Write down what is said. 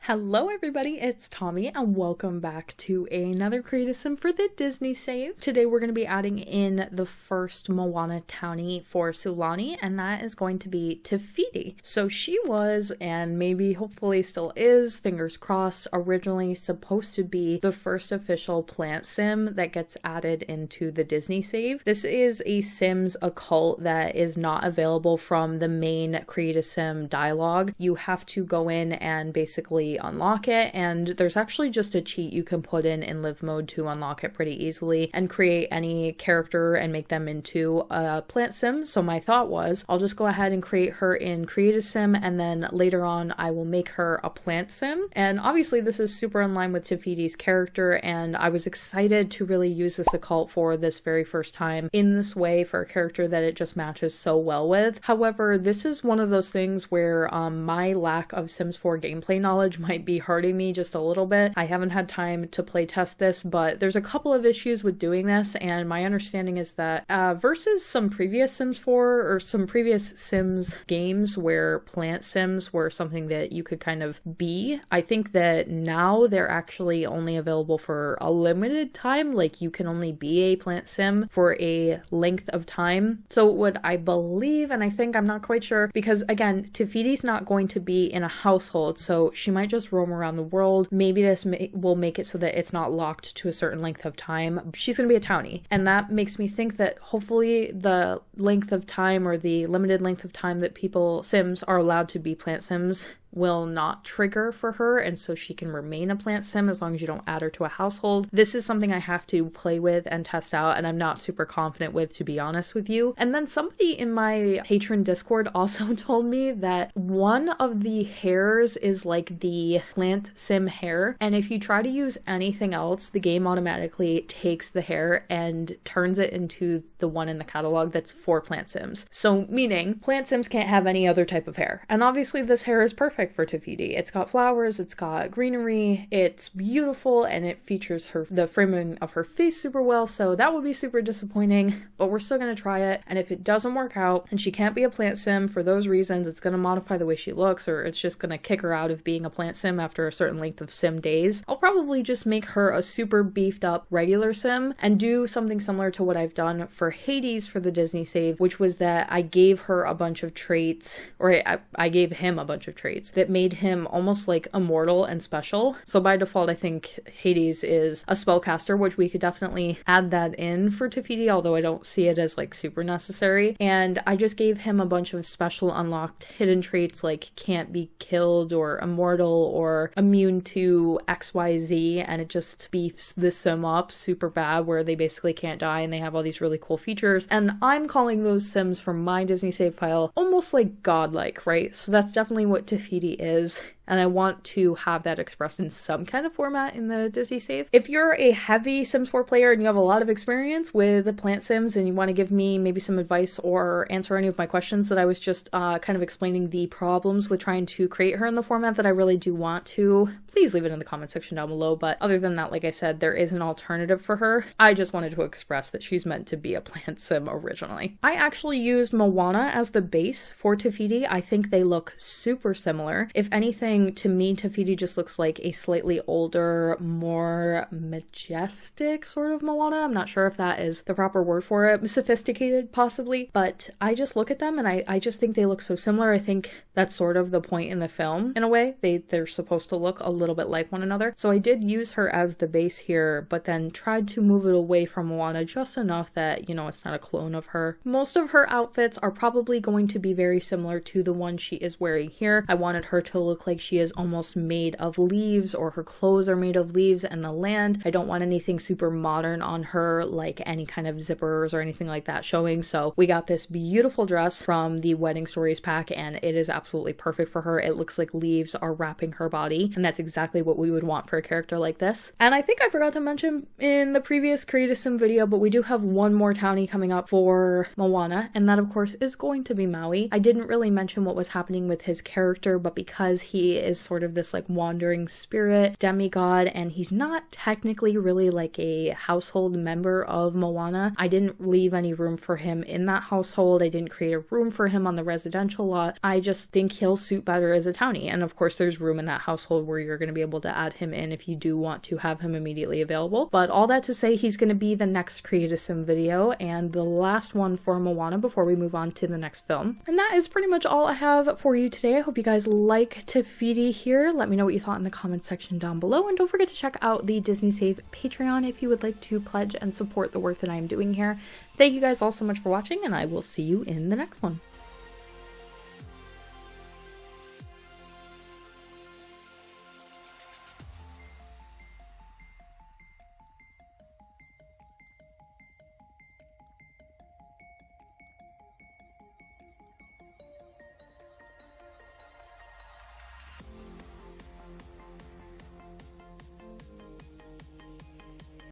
Hello everybody, it's Tommy and welcome back to another creative sim for the Disney save. Today we're going to be adding in the first Moana townie for Sulani, and that is going to be Fiti. So she was, and maybe hopefully still is, fingers crossed, originally supposed to be the first official plant sim that gets added into the Disney save. This is a Sims occult that is not available from the main creative sim dialogue. You have to go in and basically unlock it, and there's actually just a cheat you can put in live mode to unlock it pretty easily and create any character and make them into a plant sim. So my thought was I'll just go ahead and create her in creative sim, and then later on I will make her a plant sim. And obviously this is super in line with Fiti's character, and I was excited to really use this occult for this very first time in this way for a character that it just matches so well with. However, this is one of those things where my lack of Sims 4 gameplay knowledge might be hurting me just a little bit. I haven't had time to play test this, but there's a couple of issues with doing this, and my understanding is that versus some previous Sims 4 or some previous Sims games where plant sims were something that you could kind of be, I think that now they're actually only available for a limited time. Like, you can only be a plant sim for a length of time. So what I believe, and I think, I'm not quite sure, because again, Fiti's not going to be in a household, so she might just roam around the world. Maybe this will make it so that it's not locked to a certain length of time. She's going to be a townie, and that makes me think that hopefully the length of time, or the limited length of time that Sims are allowed to be plant sims, will not trigger for her, and so she can remain a plant sim as long as you don't add her to a household. This is something I have to play with and test out, and I'm not super confident with, to be honest with you. And then somebody in my patron Discord also told me that one of the hairs is like the plant sim hair, and if you try to use anything else, the game automatically takes the hair and turns it into the one in the catalog that's for plant sims. So meaning plant sims can't have any other type of hair, and obviously this hair is perfect for Fiti. It's got flowers, it's got greenery, it's beautiful, and it features the framing of her face super well, so that would be super disappointing, but we're still going to try it. And if it doesn't work out and she can't be a plant sim for those reasons, it's going to modify the way she looks, or it's just going to kick her out of being a plant sim after a certain length of sim days, I'll probably just make her a super beefed up regular sim and do something similar to what I've done for Hades for the Disney save, which was that I gave her a bunch of traits, or I gave him a bunch of traits that made him almost like immortal and special. So by default, I think Hades is a spellcaster, which we could definitely add that in for Fiti, although I don't see it as like super necessary. And I just gave him a bunch of special unlocked hidden traits like can't be killed or immortal or immune to XYZ, and it just beefs the sim up super bad where they basically can't die and they have all these really cool features. And I'm calling those sims from my Disney save file almost like godlike, right? So that's definitely what Fiti is, and I want to have that expressed in some kind of format in the Disney save. If you're a heavy Sims 4 player and you have a lot of experience with plant sims and you want to give me maybe some advice or answer any of my questions that I was just kind of explaining the problems with trying to create her in the format that I really do want to, please leave it in the comment section down below. But other than that, like I said, there is an alternative for her. I just wanted to express that she's meant to be a plant sim originally. I actually used Moana as the base for Fiti. I think they look super similar. If anything, to me, Fiti just looks like a slightly older, more majestic sort of Moana. I'm not sure if that is the proper word for it. Sophisticated, possibly. But I just look at them and I just think they look so similar. I think that's sort of the point in the film, in a way. They're supposed to look a little bit like one another. So I did use her as the base here, but then tried to move it away from Moana just enough that, you know, it's not a clone of her. Most of her outfits are probably going to be very similar to the one she is wearing here. I wanted her to look like she is almost made of leaves, or her clothes are made of leaves and the land. I don't want anything super modern on her, like any kind of zippers or anything like that showing. So we got this beautiful dress from the Wedding Stories pack, and it is absolutely perfect for her. It looks like leaves are wrapping her body, and that's exactly what we would want for a character like this. And I think I forgot to mention in the previous Creative Sim video, but we do have one more townie coming up for Moana, and that of course is going to be Maui. I didn't really mention what was happening with his character, but because he Fiti is sort of this like wandering spirit demigod, and he's not technically really like a household member of Moana. I didn't leave any room for him in that household. I didn't create a room for him on the residential lot. I just think he'll suit better as a townie. And of course there's room in that household where you're going to be able to add him in if you do want to have him immediately available. But all that to say, he's going to be the next Create a Sim video and the last one for Moana before we move on to the next film. And that is pretty much all I have for you today. I hope you guys liked Fiti here. Let me know what you thought in the comments section down below, and don't forget to check out the Disney Save Patreon if you would like to pledge and support the work that I am doing here. Thank you guys all so much for watching, and I will see you in the next one.